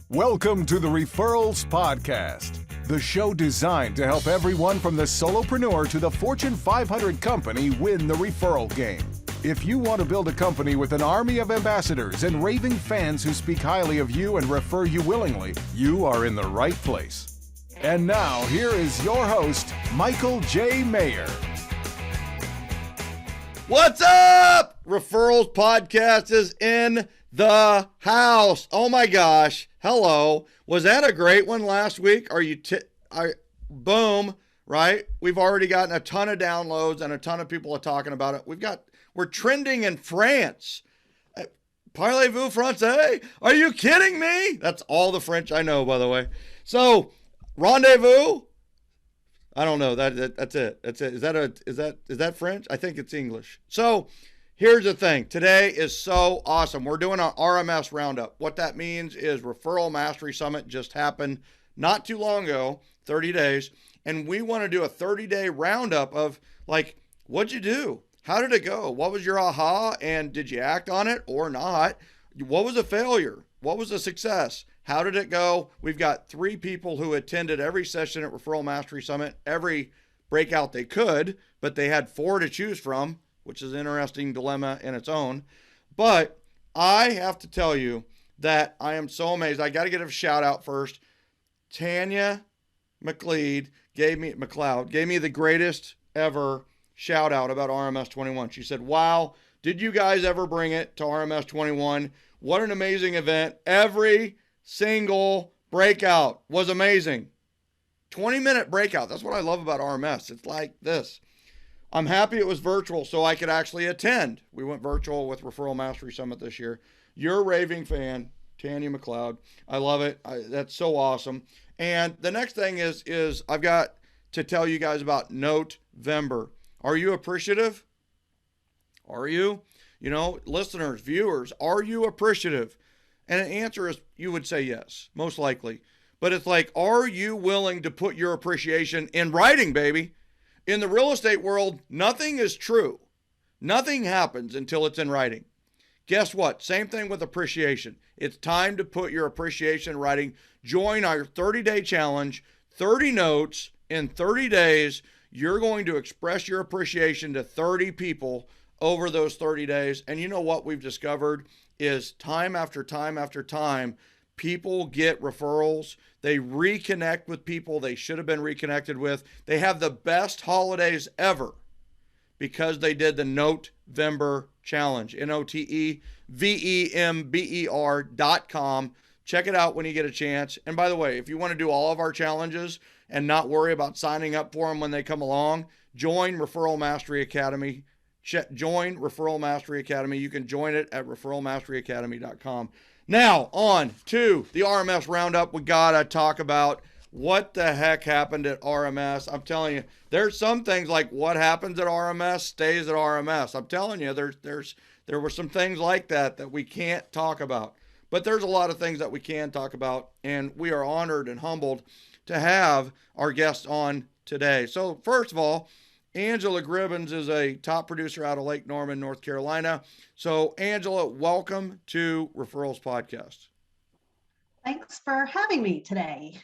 Welcome to the Referrals Podcast, the show designed to help everyone from the solopreneur to the Fortune 500 company win the referral game. If you want to build a company with an army of ambassadors and raving fans who speak highly of you and refer you willingly, you are in the right place. And now, here is your host, Michael J. Maher. What's up? Referrals Podcast is in the house. Oh my gosh. Hello. Was that a great one last week? Are you boom, right? We've already gotten a ton of downloads and a ton of people are talking about it. We're trending in France. Parlez-vous français? Are you kidding me? That's all the French I know, by the way. So, rendezvous? I don't know. That's it. Is that French? I think it's English. So, here's the thing. Today is so awesome. We're doing our RMS Roundup. What that means is Referral Mastery Summit just happened not too long ago, 30 days. And we want to do a 30-day roundup of, like, what'd you do? How did it go? What was your aha? And did you act on it or not? What was a failure? What was a success? How did it go? We've got 3 people who attended every session at Referral Mastery Summit, every breakout they could, but they had 4 to choose from, which is an interesting dilemma in its own. But I have to tell you that I am so amazed. I got to give a shout out first. Tanya McLeod gave me the greatest ever shout out about RMS21. She said, wow, did you guys ever bring it to RMS21? What an amazing event. Every single breakout was amazing. 20-minute breakout. That's what I love about RMS. It's like this. I'm happy it was virtual so I could actually attend. We went virtual with Referral Mastery Summit this year. You're a raving fan, Tanya McLeod. I love it. That's so awesome. And the next thing is I've got to tell you guys about November. Are you appreciative? Are you? You know, listeners, viewers, are you appreciative? And the answer is you would say yes, most likely. But it's like, are you willing to put your appreciation in writing, baby? In the real estate world, nothing is true. Nothing happens until it's in writing. Guess what? Same thing with appreciation. It's time to put your appreciation in writing. Join our 30-day challenge, 30 notes in 30 days. You're going to express your appreciation to 30 people over those 30 days. And you know what we've discovered is time after time after time, people get referrals. They reconnect with people they should have been reconnected with. They have the best holidays ever because they did the November challenge, NOTEVEMBER.com. Check it out when you get a chance. And by the way, if you want to do all of our challenges and not worry about signing up for them when they come along, join Referral Mastery Academy. Join Referral Mastery Academy. You can join it at referralmasteryacademy.com. Now, on to the RMS Roundup. We got to talk about what the heck happened at RMS. I'm telling you, there's some things like what happens at RMS stays at RMS. I'm telling you, there were some things like that we can't talk about. But there's a lot of things that we can talk about, and we are honored and humbled to have our guests on today. So first of all, Angela Gribbins is a top producer out of Lake Norman, North Carolina. So Angela, welcome to Referrals Podcast. Thanks for having me today.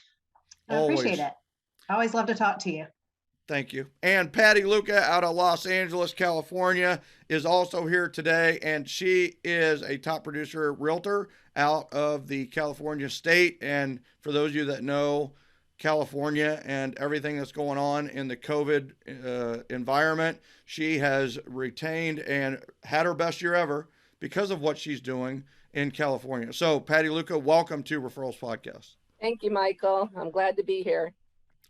I Always. appreciate it. I always love to talk to you. Thank you. And Patty Luca out of Los Angeles, California is also here today. And she is a top producer realtor out of the California state. And for those of you that know California and everything that's going on in the COVID environment, she has retained and had her best year ever because of what she's doing in California. So Patty Luca, welcome to Referrals Podcast. Thank you, Michael. I'm glad to be here.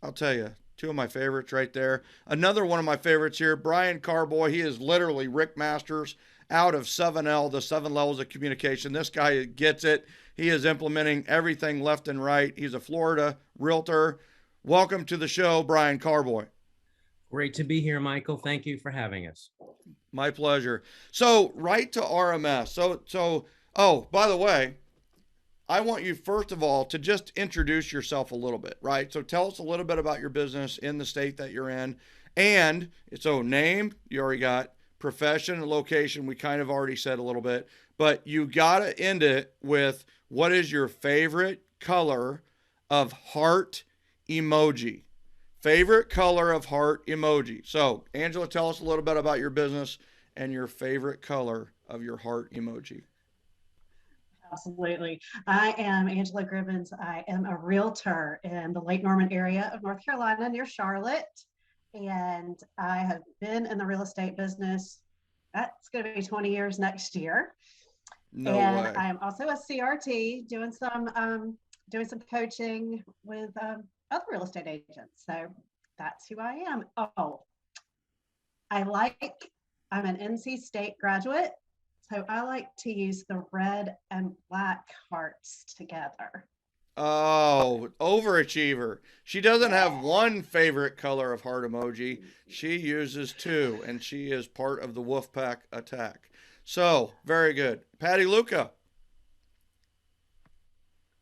I'll tell you, 2 of my favorites right there. Another one of my favorites here, Brian Carboy. He is literally Rick Masters out of 7L, the 7 levels of communication. This guy gets it. He is implementing everything left and right. He's a Florida realtor. Welcome to the show, Brian Carboy. Great to be here, Michael. Thank you for having us. My pleasure. So right to RMS. Oh, by the way, I want you, first of all, to just introduce yourself a little bit, right? So tell us a little bit about your business in the state that you're in. And so name, you already got. Profession and location, we kind of already said a little bit. But you got to end it with what is your favorite color of heart emoji? Favorite color of heart emoji. So, Angela, tell us a little bit about your business and your favorite color of your heart emoji. Absolutely. I am Angela Gribbins. I am a realtor in the Lake Norman area of North Carolina near Charlotte. And I have been in the real estate business. That's going to be 20 years next year. No And way. I'm also a CRT doing some coaching with other real estate agents. So that's who I am. Oh, I'm an NC State graduate. So I like to use the red and black hearts together. Oh, overachiever. She doesn't have one favorite color of heart emoji. She uses two, and she is part of the Wolfpack attack. So, very good. Patty Luca.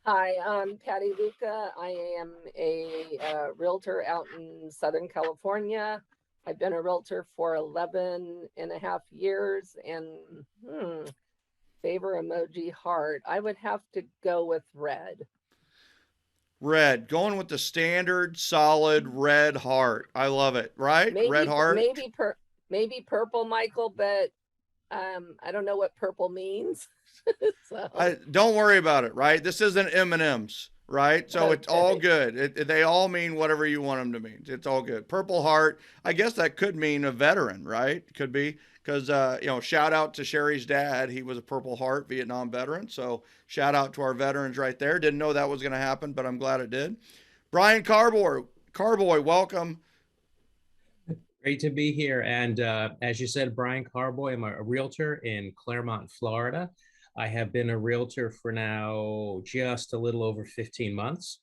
Hi, I'm Patty Luca. I am a realtor out in Southern California. I've been a realtor for 11 and a half years, and favor emoji heart. I would have to go with red. Red. Going with the standard, solid red heart. I love it, right? Red heart. Maybe purple, Michael, but I don't know what purple means. So. Don't worry about it, right? This isn't M&M's, right? So Okay. It's all good. They all mean whatever you want them to mean. It's all good. Purple heart, I guess that could mean a veteran, right? Could be, because, shout out to Sherry's dad. He was a Purple Heart Vietnam veteran. So shout out to our veterans right there. Didn't know that was going to happen, but I'm glad it did. Brian Carboy, welcome. Great to be here. And as you said, Brian Carboy, I'm a realtor in Claremont, Florida. I have been a realtor for now just a little over 15 months.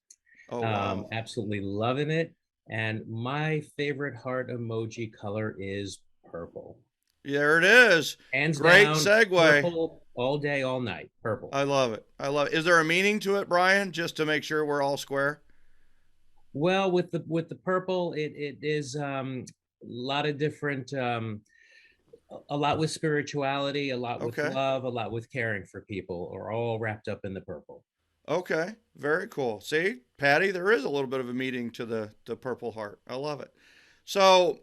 Oh, wow. Absolutely loving it. And my favorite heart emoji color is purple. There it is. Hands Great down, segue. Purple all day, all night. Purple. I love it. Is there a meaning to it, Brian? Just to make sure we're all square. Well, with the purple, it is a lot of different, a lot with spirituality, a lot with love, a lot with caring for people, are all wrapped up in the purple. Okay, very cool. See, Patty, there is a little bit of a meaning to the Purple Heart. I love it. So,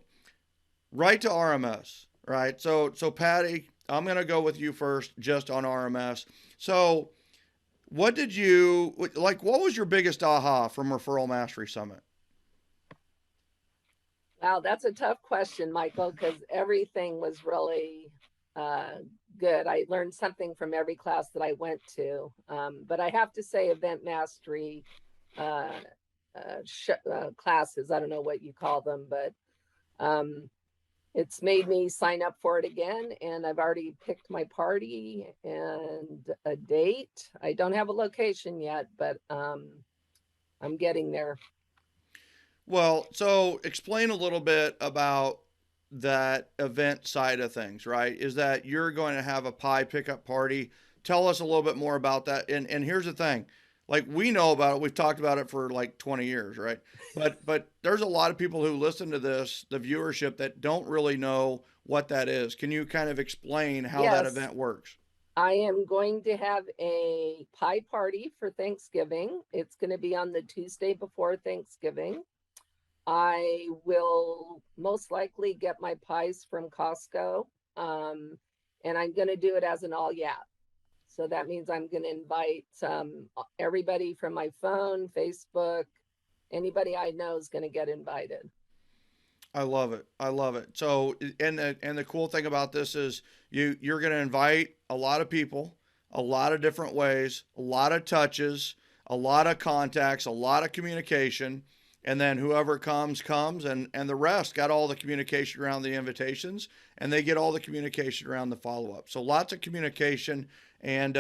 right to RMS, right? So Patty, I'm gonna go with you first, just on RMS. So, what was your biggest aha from Referral Mastery Summit? Wow, that's a tough question, Michael, because everything was really good. I learned something from every class that I went to. But I have to say event mastery classes, I don't know what you call them, but it's made me sign up for it again. And I've already picked my party and a date. I don't have a location yet, but I'm getting there. Well, so explain a little bit about that event side of things, right? Is that you're going to have a pie pickup party? Tell us a little bit more about that. And here's the thing, like, we know about it. We've talked about it for like 20 years, right? But there's a lot of people who listen to this, the viewership, that don't really know what that is. Can you kind of explain how that event works? I am going to have a pie party for Thanksgiving. It's going to be on the Tuesday before Thanksgiving. I will most likely get my pies from Costco, and I'm going to do it as an all yap. So that means I'm going to invite everybody from my phone, Facebook, anybody I know is going to get invited. I love it. I love it. So, and the cool thing about this is you're going to invite a lot of people, a lot of different ways, a lot of touches, a lot of contacts, a lot of communication. And then whoever comes, and the rest got all the communication around the invitations, and they get all the communication around the follow-up. So lots of communication, and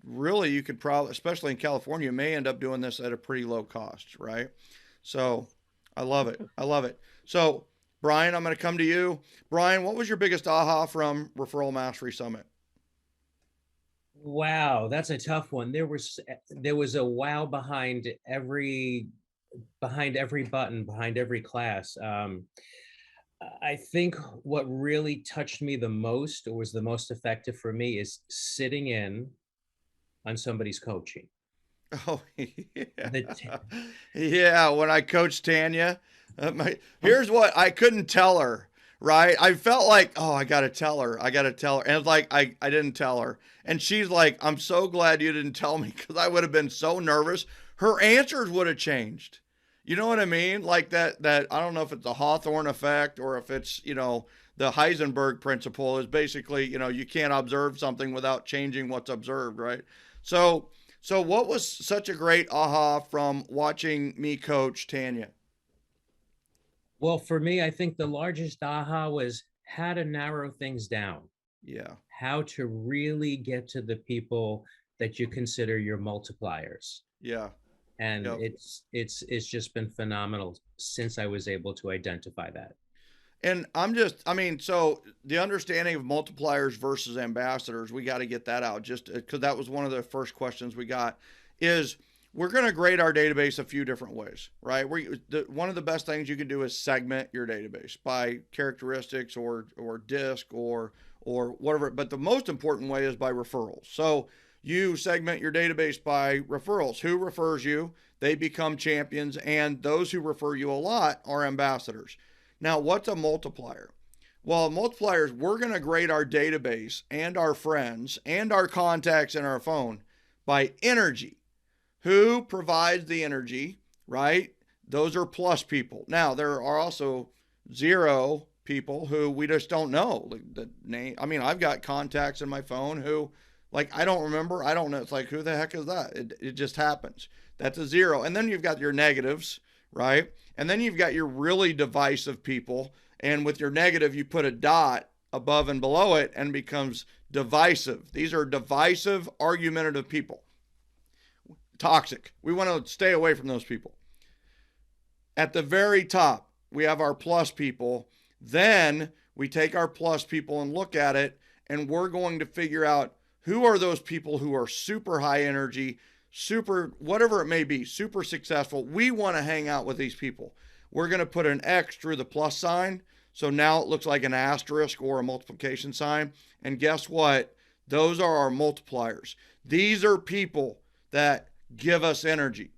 really you could probably, especially in California, you may end up doing this at a pretty low cost, right? So I love it. I love it. So Brian, I'm going to come to you. Brian, what was your biggest aha from Referral Mastery Summit? Wow, that's a tough one. There was a wow behind every button, behind every class. I think what really touched me the most, or was the most effective for me, is sitting in, on somebody's coaching. Oh, yeah. The Yeah, when I coached Tanya, here's what I couldn't tell her, right? I felt like, oh, I got to tell her. And it's like, I didn't tell her. And she's like, I'm so glad you didn't tell me, because I would have been so nervous. Her answers would have changed. You know what I mean? Like that I don't know if it's the Hawthorne effect or if it's, the Heisenberg principle is basically, you can't observe something without changing what's observed, right? So what was such a great aha from watching me coach Tanya? Well, for me, I think the largest aha was how to narrow things down. Yeah. How to really get to the people that you consider your multipliers. Yeah. And Yep. it's just been phenomenal since I was able to identify that. And so the understanding of multipliers versus ambassadors, we got to get that out, just because that was one of the first questions we got, is we're going to grade our database a few different ways, right? One of the best things you can do is segment your database by characteristics or disc or whatever. But the most important way is by referrals. So you segment your database by referrals. Who refers you? They become champions, and those who refer you a lot are ambassadors. Now, what's a multiplier? Well, a multiplier is we're going to grade our database and our friends and our contacts in our phone by energy. Who provides the energy, right? Those are plus people. Now, there are also zero people who we just don't know the name. I mean, I've got contacts in my phone who, like, I don't remember. I don't know. It's like, who the heck is that? It just happens. That's a zero. And then you've got your negatives, right? And then you've got your really divisive people. And with your negative, you put a dot above and below it and it becomes divisive. These are divisive, argumentative people. Toxic. We want to stay away from those people. At the very top, we have our plus people. Then we take our plus people and look at it, and we're going to figure out who are those people who are super high energy, super, whatever it may be, super successful. We want to hang out with these people. We're going to put an X through the plus sign. So now it looks like an asterisk or a multiplication sign. And guess what? Those are our multipliers. These are people that give us energy.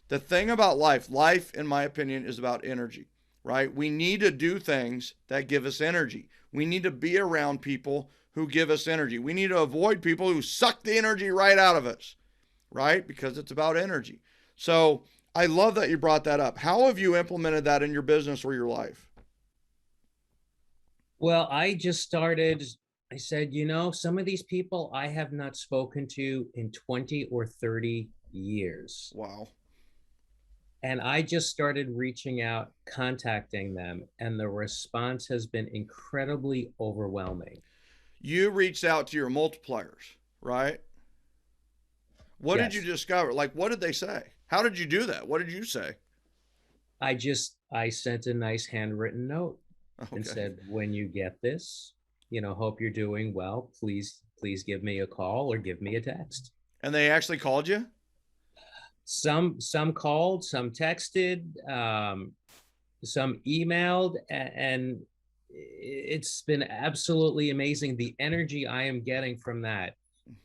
The thing about life, in my opinion, is about energy, right? We need to do things that give us energy. We need to be around people who give us energy. We need to avoid people who suck the energy right out of us, right? Because it's about energy. So I love that you brought that up. How have you implemented that in your business or your life? Well, I just started, I said, some of these people I have not spoken to in 20 or 30 years. Wow. And I just started reaching out, contacting them, and the response has been incredibly overwhelming. You reached out to your multipliers, right? What Yes. did you discover? Like, what did they say? How did you do that? What did you say? I sent a nice handwritten note and said, when you get this, hope you're doing well. Please give me a call or give me a text. And they actually called you? Some called, some texted, some emailed, and it's been absolutely amazing. The energy I am getting from that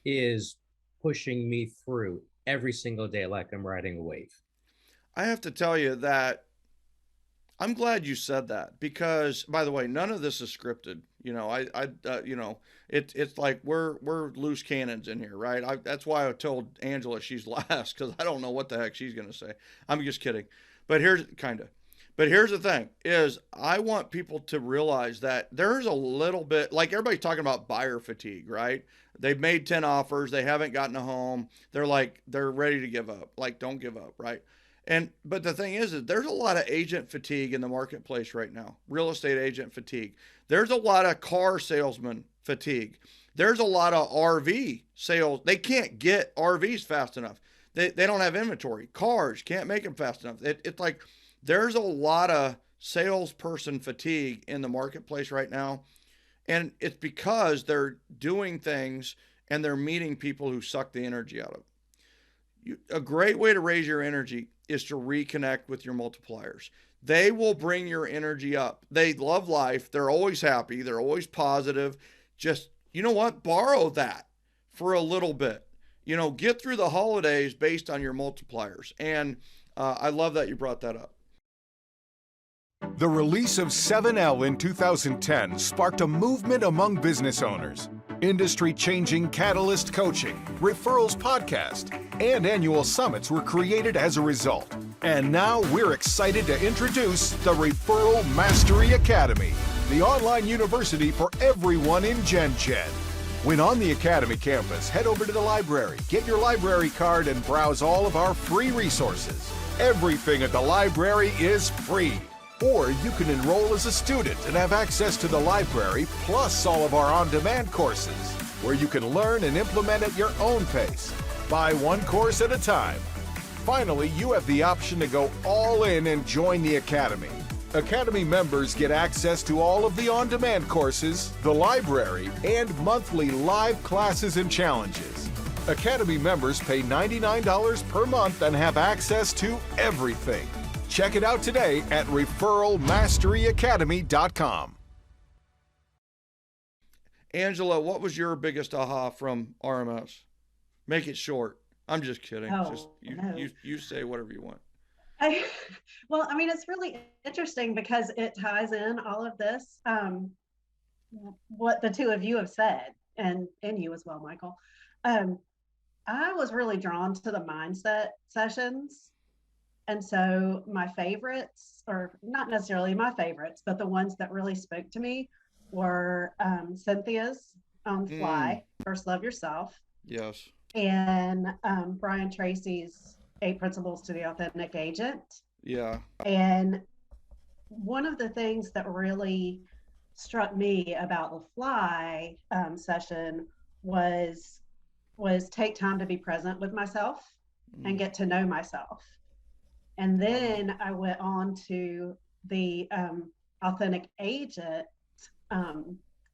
is pushing me through every single day like I'm riding a wave. I have to tell you that I'm glad you said that, because, by the way, none of this is scripted. It's like we're loose cannons in here, right? That's why I told Angela she's last, because I don't know what the heck she's going to say. I'm just kidding. But here's the thing is, I want people to realize that there's a little bit, like everybody's talking about buyer fatigue, right? They've made 10 offers. They haven't gotten a home. They're ready to give up. Like, don't give up, right? But the thing is there's a lot of agent fatigue in the marketplace right now. Real estate agent fatigue. There's a lot of car salesman fatigue. There's a lot of RV sales. They can't get RVs fast enough. They don't have inventory. Cars can't make them fast enough. It's like there's a lot of salesperson fatigue in the marketplace right now. And it's because they're doing things and they're meeting people who suck the energy out of them. A great way to raise your energy is to reconnect with your multipliers. They will bring your energy up. They love life. They're always happy. They're always positive. Just, you know what? Borrow that for a little bit. get through the holidays based on your multipliers. And I love that you brought that up. The release of 7L in 2010 sparked a movement among business owners. Industry-changing Catalyst coaching, Referrals podcast, and annual summits were created as a result. And now we're excited to introduce the Referral Mastery Academy, the online university for everyone in Gen. When on the Academy campus, head over to the library, get your library card, and browse all of our free resources. Everything at the library is free. Or you can enroll as a student and have access to the library, plus all of our on-demand courses, where you can learn and implement at your own pace. Buy one course at a time. Finally, you have the option to go all in and join the Academy. Academy members get access to all of the on-demand courses, the library, and monthly live classes and challenges. Academy members pay $99 per month and have access to everything. Check it out today at referralmasteryacademy.com. Angela, what was your biggest aha from RMS? Make it short. I'm just kidding. No. You say whatever you want. It's really interesting because it ties in all of this, what the two of you have said, and you as well, Michael. I was really drawn to the mindset sessions. And so my favorites, or not necessarily my favorites, but the ones that really spoke to me were Cynthia's on Fly, First Love Yourself. Yes. And Brian Tracy's 8 Principles to the Authentic Agent. Yeah. And one of the things that really struck me about the Fly session was take time to be present with myself and get to know myself. And then I went on to the Authentic Agent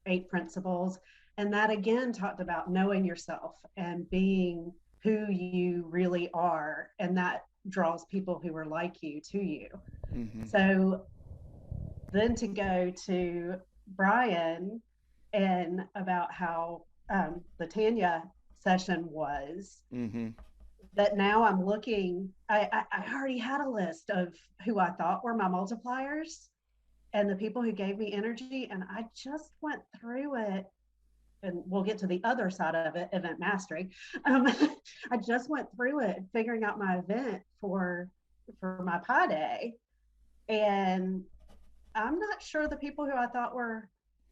8 Principles. And that again talked about knowing yourself and being who you really are. And that draws people who are like you to you. Mm-hmm. So then to go to Brian and about how the Tanya session was, that now I'm looking, I already had a list of who I thought were my multipliers and the people who gave me energy. And I just went through it, and we'll get to the other side of it, event mastery. I just went through it, figuring out my event for my Pi Day. And I'm not sure the people who I thought were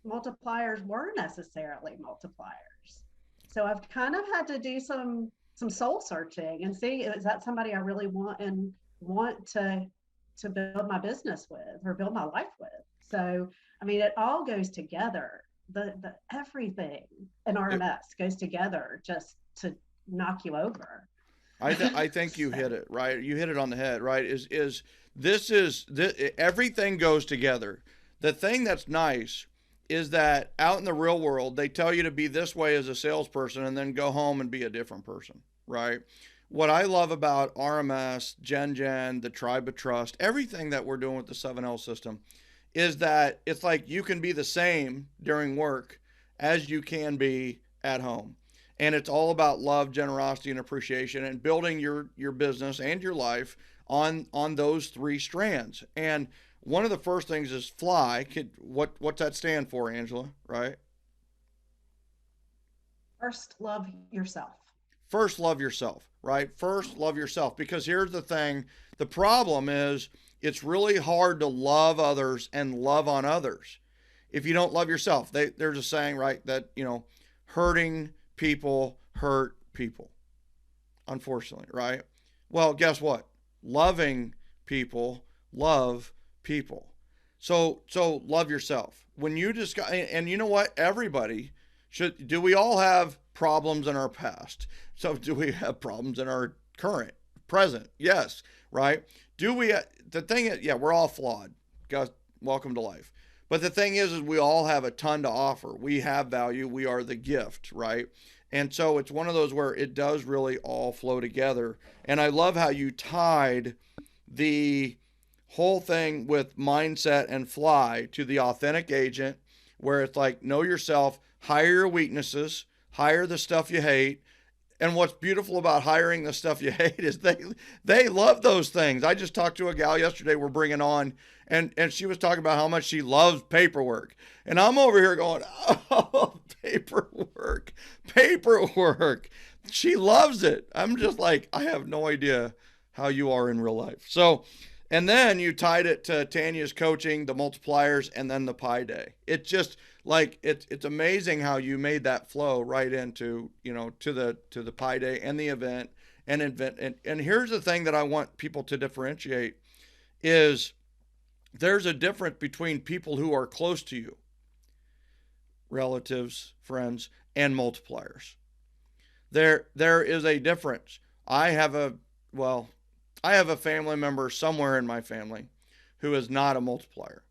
multipliers were necessarily multipliers. So I've kind of had to do some soul searching and see, is that somebody I really want to build my business with or build my life with? So, it all goes together. The everything in RMS goes together just to knock you over. I think you hit it right. You hit it on the head, right? Everything goes together. The thing that's nice is that out in the real world, they tell you to be this way as a salesperson and then go home and be a different person, right? What I love about RMS, Gen, the Tribe of Trust, everything that we're doing with the 7L system is that it's like you can be the same during work as you can be at home. And it's all about love, generosity, and appreciation, and building your business and your life on those 3 strands. And one of the first things is Fly. What's that stand for, Angela, right? First, love yourself. First, love yourself, right? First, love yourself. Because here's the thing. The problem is it's really hard to love others and love on others if you don't love yourself. There's a saying, right, that, hurting people hurt people, unfortunately, right? Well, guess what? Loving people love people. So love yourself. When you discuss, and you know what? Everybody should. Do we all have problems in our past? So do we have problems in our present? Yes, right? Do we? The thing is, yeah, we're all flawed. Guys, welcome to life. But the thing is we all have a ton to offer. We have value. We are the gift, right? And so it's one of those where it does really all flow together. And I love how you tied the whole thing with mindset and Fly to the Authentic Agent, where it's like, know yourself, hire your weaknesses, hire the stuff you hate, And what's beautiful about hiring the stuff you hate is they love those things. I just talked to a gal yesterday we're bringing on, and she was talking about how much she loves paperwork. And I'm over here going, oh, paperwork. She loves it. I'm just like, I have no idea how you are in real life. So, and then you tied it to Tanya's coaching, the multipliers, and then the Pi Day. It's just like, it's amazing how you made that flow right into, to the Pi Day and the event and here's the thing that I want people to differentiate is there's a difference between people who are close to you, relatives, friends, and multipliers. There is a difference. I have a family member somewhere in my family who is not a multiplier,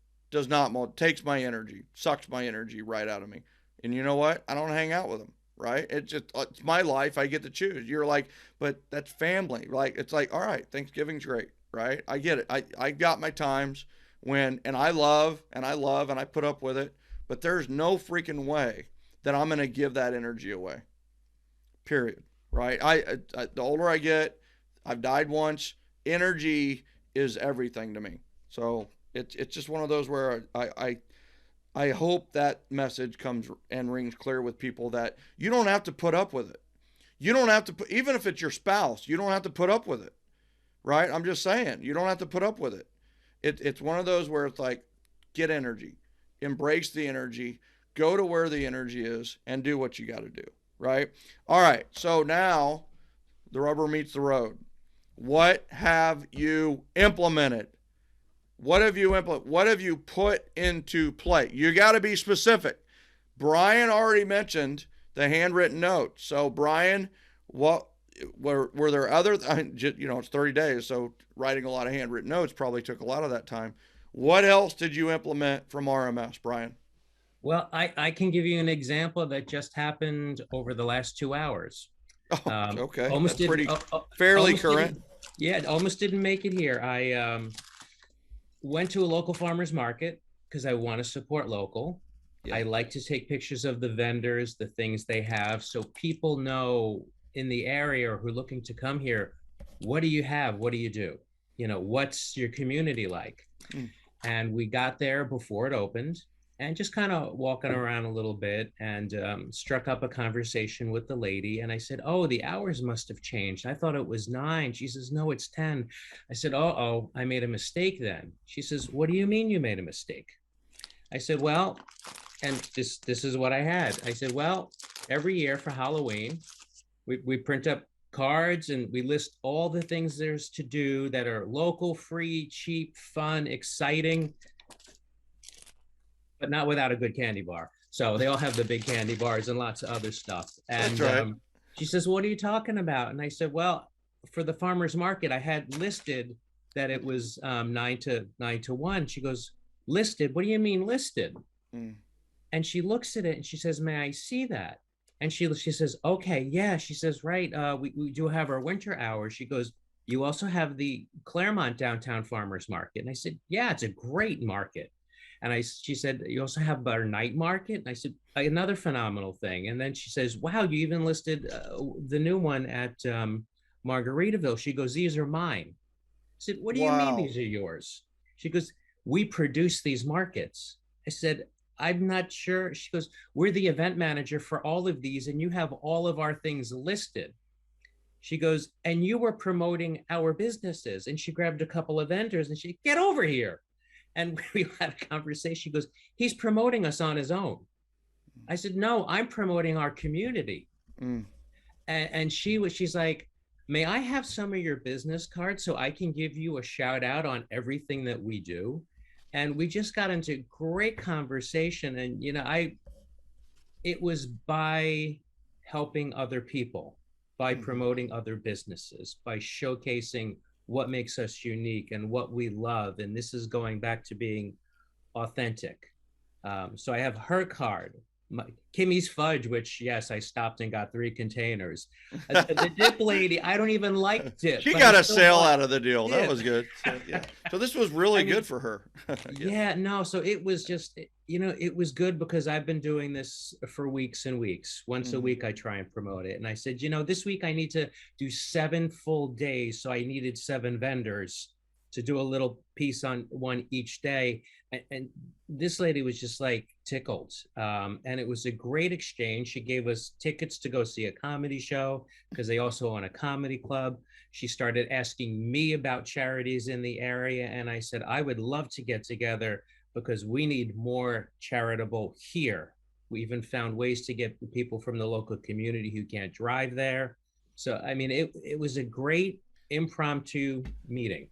takes my energy, sucks my energy right out of me. And you know what? I don't hang out with them, right? It's my life. I get to choose. You're like, but that's family. Like, it's like, all right, Thanksgiving's great, right? I get it. I got my times and I love and I put up with it, but there's no freaking way that I'm going to give that energy away. Period. Right? The older I get, I've died once. Energy is everything to me. So it's just one of those where I hope that message comes and rings clear with people that you don't have to put up with it. You don't have to even if it's your spouse, you don't have to put up with it. Right? I'm just saying, you don't have to put up with it. It's one of those where it's like, get energy, embrace the energy, go to where the energy is and do what you got to do. Right? All right. So now the rubber meets the road. What have you implemented? What have you put into play? You got to be specific. Brian already mentioned the handwritten notes. So Brian, what were there other, it's 30 days. So writing a lot of handwritten notes probably took a lot of that time. What else did you implement from RMS, Brian? Well, I can give you an example that just happened over the last 2 hours. Oh, okay. Almost That's pretty fairly current. Yeah, it almost didn't make it here. I went to a local farmer's market because I want to support local. Yeah. I like to take pictures of the vendors, the things they have, so people know in the area who are looking to come here, what do you have? What do you do? What's your community like? And we got there before it opened and just kind of walking around a little bit and struck up a conversation with the lady. And I said, oh, the hours must have changed. I thought it was 9. She says, no, it's 10. I said, oh, I made a mistake then. She says, what do you mean you made a mistake? I said, well, and this is what I had. I said, well, every year for Halloween, we print up cards and we list all the things there's to do that are local, free, cheap, fun, exciting, but not without a good candy bar. So they all have the big candy bars and lots of other stuff. And that's right. She says, what are you talking about? And I said, well, for the farmer's market, I had listed that it was 9 to 1. She goes, listed? What do you mean listed? And she looks at it and she says, may I see that? And she says, okay, yeah. She says, right, we do have our winter hours. She goes, you also have the Claremont downtown farmers market. And I said, yeah, it's a great market. And she said, you also have our night market? And I said, another phenomenal thing. And then she says, wow, you even listed the new one at Margaritaville. She goes, these are mine. I said, what do you mean these are yours? She goes, we produce these markets. I said, I'm not sure. She goes, we're the event manager for all of these and you have all of our things listed. She goes, and you were promoting our businesses. And she grabbed a couple of vendors and she, get over here. And we had a conversation. She goes, he's promoting us on his own. I said, no, I'm promoting our community. And she's like, may I have some of your business cards so I can give you a shout out on everything that we do? And we just got into great conversation. And, it was by helping other people, by promoting other businesses, by showcasing what makes us unique and what we love. And this is going back to being authentic. So I have her card, Kimmy's Fudge, which, yes, I stopped and got 3 containers. The dip lady, I don't even like dip. She got a sale out of the deal. That was good. So, yeah. So this was really good for her. Yeah, no. So it was just, it was good because I've been doing this for weeks and weeks. Once a week, I try and promote it. And I said, this week I need to do 7 full days. So I needed 7 vendors to do a little piece on one each day. And this lady was just like tickled. And it was a great exchange. She gave us tickets to go see a comedy show because they also own a comedy club. She started asking me about charities in the area. And I said, I would love to get together because we need more charitable here. We even found ways to get people from the local community who can't drive there. So, I mean, it was a great impromptu meeting.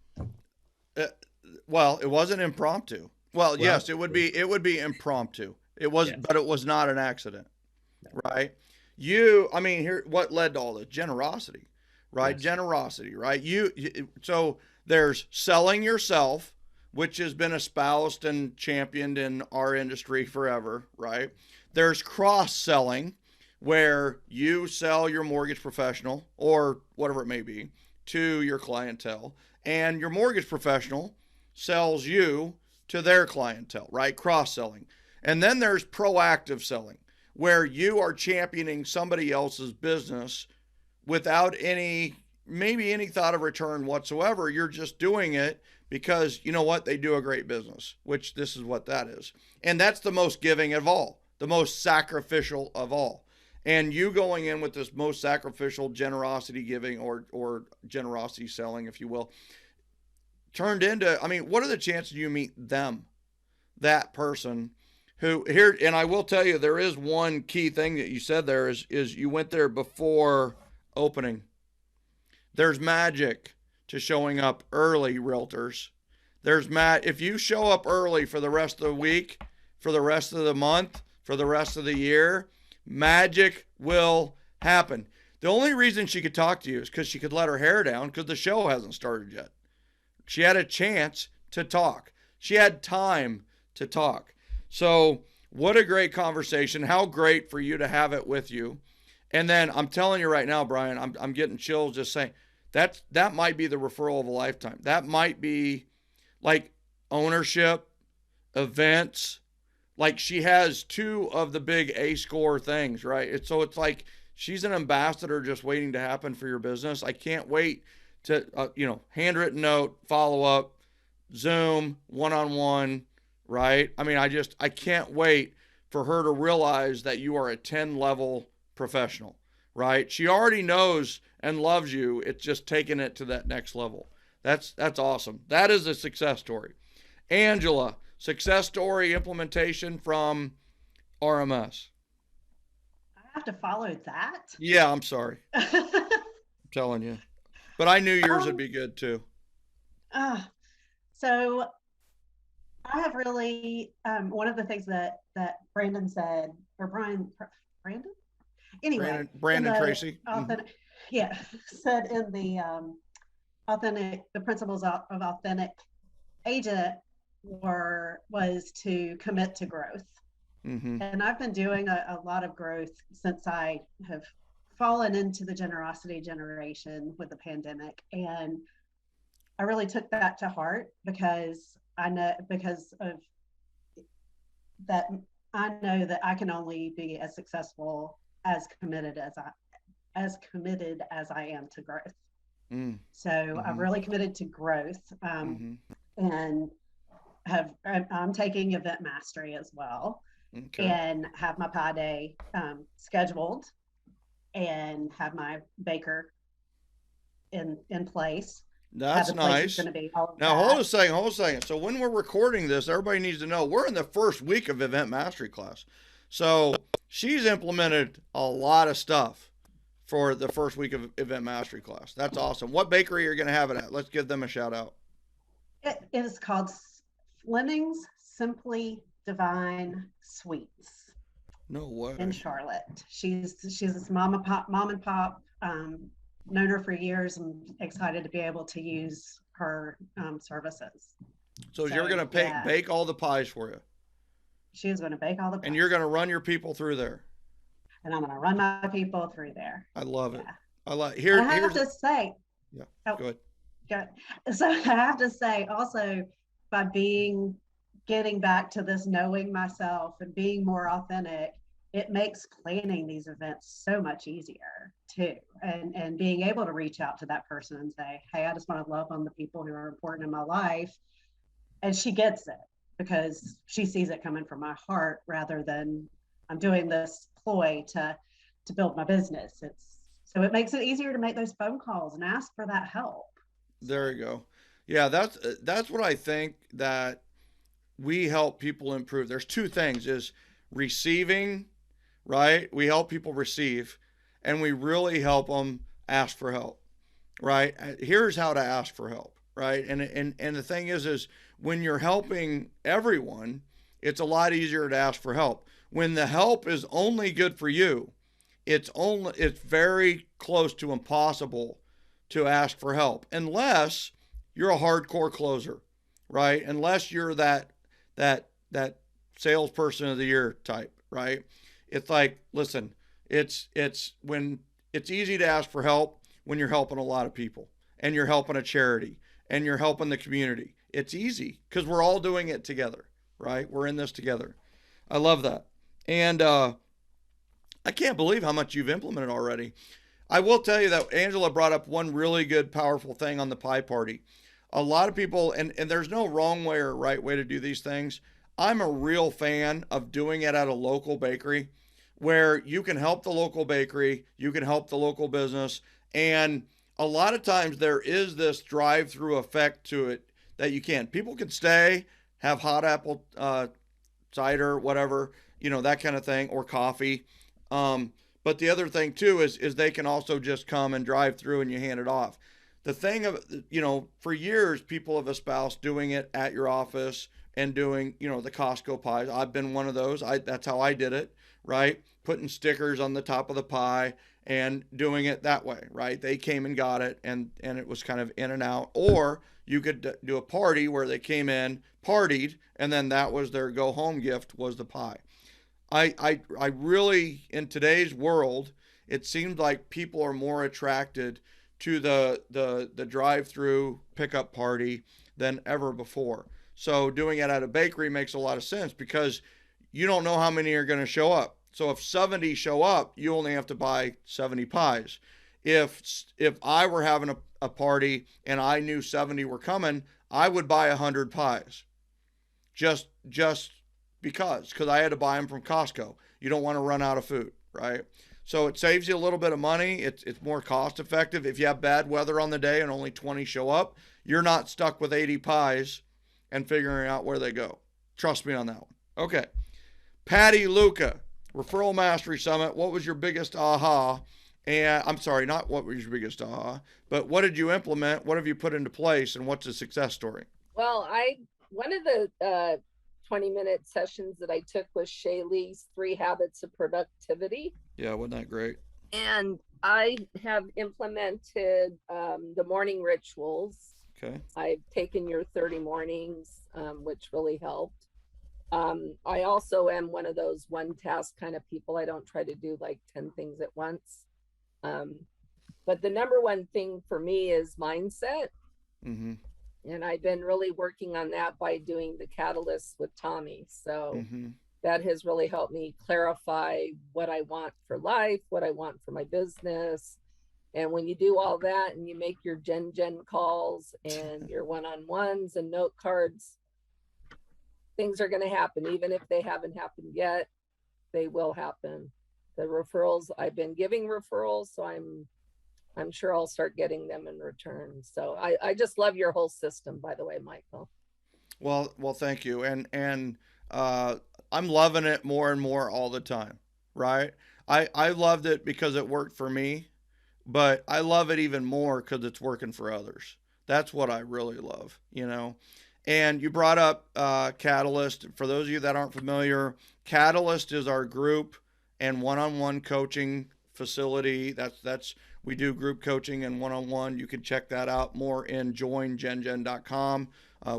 Well, it wasn't impromptu. Well, yes, it would be impromptu. It was, but it was not an accident, right? Here, what led to all this? Generosity, right? Yes. Generosity, right? So there's selling yourself, which has been espoused and championed in our industry forever, right? There's cross-selling, where you sell your mortgage professional or whatever it may be to your clientele, and your mortgage professional sells you to their clientele, right? Cross-selling. And then there's proactive selling, where you are championing somebody else's business without any thought of return whatsoever. You're just doing it because you know what? They do a great business, which this is what that is. And that's the most giving of all, the most sacrificial of all. And you going in with this most sacrificial generosity giving or generosity selling, if you will, turned into, what are the chances you meet them, that person who here, and I will tell you, there is one key thing that you said there is you went there before opening. There's magic to showing up early, realtors. If you show up early for the rest of the week, for the rest of the month, for the rest of the year, magic will happen. The only reason she could talk to you is because she could let her hair down because the show hasn't started yet. She had a chance to talk. She had time to talk. So what a great conversation. How great for you to have it with you. And then I'm telling you right now, Brian, I'm getting chills just saying that might be the referral of a lifetime. That might be like ownership, events. Like she has 2 of the big A score things, right? So it's like she's an ambassador just waiting to happen for your business. I can't wait to, handwritten note, follow up, Zoom, one-on-one, right? I can't wait for her to realize that you are a 10-level professional, right? She already knows and loves you. It's just taking it to that next level. That's awesome. That is a success story. Angela, success story implementation from RMS. I have to follow that. Yeah, I'm sorry. I'm telling you. But I knew yours would be good too. So I have really, one of the things that Brandon said, or Brandon? Anyway. Brandon Tracy. Yeah, said in the the principles of authentic agent was to commit to growth. Mm-hmm. And I've been doing a lot of growth since I have fallen into the generosity generation with the pandemic. And I really took that to heart because I know that I can only be as successful as committed as I am to growth. So I've really committed to growth, and I'm taking event mastery as well, and have my pie day scheduled, and have my baker in place. That's nice. Now hold a second. So when we're recording this, everybody needs to know we're in the first week of event mastery class. So she's implemented a lot of stuff for the first week of event mastery class. That's awesome. What bakery are you going to have it at? Let's give them a shout out. It is called Fleming's Simply Divine Sweets. No way. In Charlotte. She's this mom and pop. Known her for years. I'm excited to be able to use her services. So you're going to bake all the pies for you? She is going to bake all the pies. And you're going to run your people through there. And I'm going to run my people through there. I love it. Yeah. I like I have to say. Yeah. Oh, go ahead. Good. So I have to say also, by getting back to this knowing myself and being more authentic, it makes planning these events so much easier too. And being able to reach out to that person and say, hey, I just want to love on the people who are important in my life. And she gets it because she sees it coming from my heart rather than I'm doing this ploy to build my business. So it makes it easier to make those phone calls and ask for that help. There you go. Yeah, that's what I think that we help people improve. There's two things: is receiving, right? We help people receive, and we really help them ask for help, right? Here's how to ask for help, right? And the thing is when you're helping everyone, it's a lot easier to ask for help. When the help is only good for you, it's very close to impossible to ask for help unless you're a hardcore closer, right? Unless you're that salesperson of the year type, right? It's like, listen, it's easy to ask for help when you're helping a lot of people and you're helping a charity and you're helping the community. It's easy because we're all doing it together, right? We're in this together. I love that. And I can't believe how much you've implemented already. I will tell you that Angela brought up one really good, powerful thing on the pie party. A lot of people, and there's no wrong way or right way to do these things. I'm a real fan of doing it at a local bakery where you can help the local bakery, you can help the local business. And a lot of times there is this drive-through effect to it that you can. People can stay, have hot apple cider, whatever, that kind of thing, or coffee. But the other thing too is they can also just come and drive through and you hand it off. The thing of, for years, people have espoused doing it at your office and doing, the Costco pies. I've been one of those. That's how I did it, right? Putting stickers on the top of the pie and doing it that way, right? They came and got it and it was kind of in and out. Or you could do a party where they came in, partied, and then that was their go home gift was the pie. I really, in today's world, it seems like people are more attracted to the drive-through pickup party than ever before. So doing it at a bakery makes a lot of sense because you don't know how many are going to show up. So if 70 show up, you only have to buy 70 pies. If I were having a party and I knew 70 were coming, I would buy 100 pies. Just because I had to buy them from Costco. You don't want to run out of food, right? So it saves you a little bit of money. It's more cost effective. If you have bad weather on the day and only 20 show up, you're not stuck with 80 pies and figuring out where they go. Trust me on that one. Okay. Patty, Luca, Referral Mastery Summit. What was your biggest aha? And I'm sorry, not what was your biggest aha, but what did you implement? What have you put into place? And what's a success story? Well, one of the 20-minute sessions that I took was Shaylee's 3 Habits of Productivity. Yeah, wasn't that great? And I have implemented the morning rituals. Okay. I've taken your 30 mornings, which really helped. I also am one of those one task kind of people. I don't try to do like 10 things at once. But the number one thing for me is mindset. Mm-hmm. And I've been really working on that by doing the catalyst with Tommy. So that has really helped me clarify what I want for life, what I want for my business. And when you do all that and you make your gen calls and your one-on-ones and note cards, things are going to happen. Even if they haven't happened yet, they will happen. The referrals, I've been giving referrals, so I'm sure I'll start getting them in return. So I just love your whole system, by the way, Michael. Well, thank you. And I'm loving it more and more all the time, right? I loved it because it worked for me, but I love it even more because it's working for others. That's what I really love, And you brought up Catalyst. For those of you that aren't familiar, Catalyst is our group and one-on-one coaching facility. That's we do group coaching and one-on-one. You can check that out more in joingengen.com.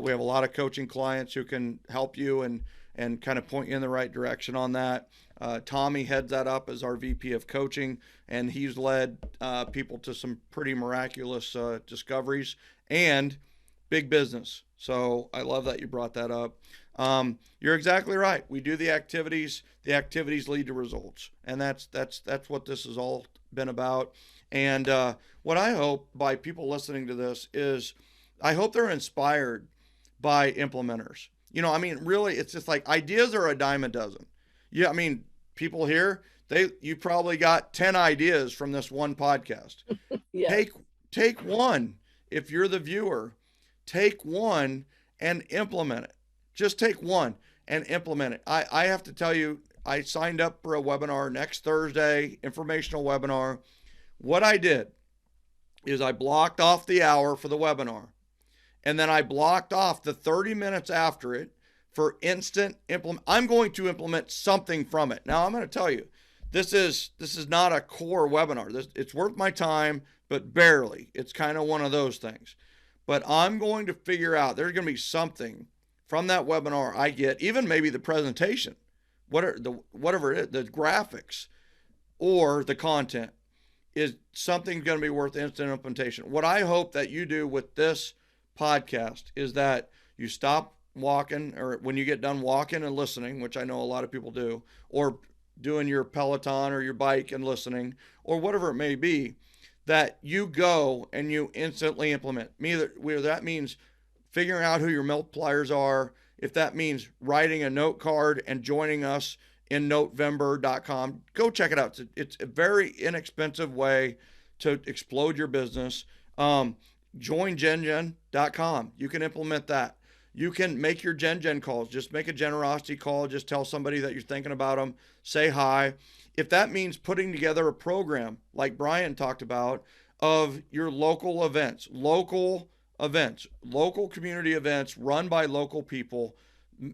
We have a lot of coaching clients who can help you and kind of point you in the right direction on that. Tommy heads that up as our VP of coaching, and he's led people to some pretty miraculous discoveries and big business. So I love that you brought that up. You're exactly right. We do the activities lead to results. And that's what this has all been about. And what I hope by people listening to this is I hope they're inspired by implementers. I mean, really, it's just like ideas are a dime a dozen. Yeah, I mean, people here, you probably got 10 ideas from this one podcast. Yeah. Take one. If you're the viewer, take one and implement it. Just take one and implement it. I have to tell you, I signed up for a webinar next Thursday, informational webinar. What I did is I blocked off the hour for the webinar, and then I blocked off the 30 minutes after it for instant implement. I'm going to implement something from it. Now, I'm going to tell you, this is not a core webinar. It's worth my time, but barely. It's kind of one of those things. But I'm going to figure out, there's going to be something from that webinar I get, even maybe the presentation, whatever it is, the graphics or the content is something going to be worth instant implementation. What I hope that you do with this podcast is that you stop walking, or when you get done walking and listening, which I know a lot of people do, or doing your Peloton or your bike and listening, or whatever it may be, that you go and you instantly implement. That means figuring out who your multipliers are. If that means writing a note card and joining us in November.com, go check it out. It's a very inexpensive way to explode your business. JoinGenGen.com. You can implement that. You can make your Gen calls. Just make a generosity call. Just tell somebody that you're thinking about them. Say hi. If that means putting together a program like Brian talked about of your local events, local community events run by local people,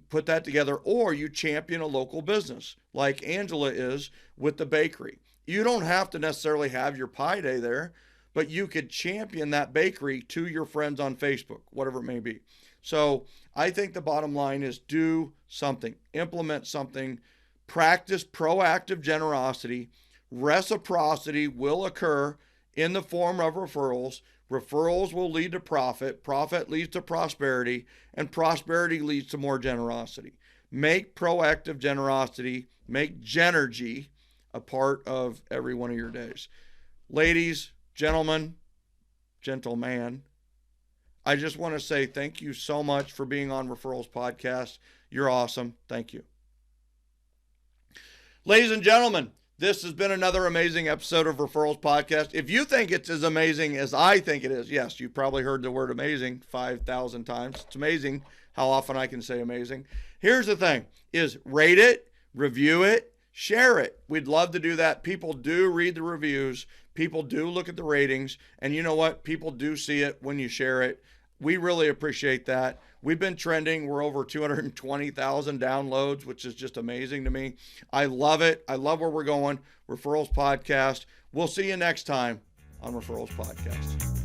put that together, or you champion a local business like Angela is with the bakery. You don't have to necessarily have your pie day there, but you could champion that bakery to your friends on Facebook, whatever it may be. So I think the bottom line is do something, implement something, practice proactive generosity. Reciprocity will occur in the form of referrals. Referrals will lead to profit. Profit leads to prosperity, and prosperity leads to more generosity. Make proactive generosity, make Genergy a part of every one of your days. Ladies, gentlemen, gentleman, I just want to say thank you so much for being on Referrals Podcast. You're awesome. Thank you. Ladies and gentlemen, this has been another amazing episode of Referrals Podcast. If you think it's as amazing as I think it is, yes, you've probably heard the word amazing 5,000 times. It's amazing how often I can say amazing. Here's the thing, is rate it, review it, share it. We'd love to do that. People do read the reviews. People do look at the ratings. And you know what? People do see it when you share it. We really appreciate that. We've been trending. We're over 220,000 downloads, which is just amazing to me. I love it. I love where we're going. Referrals Podcast. We'll see you next time on Referrals Podcast.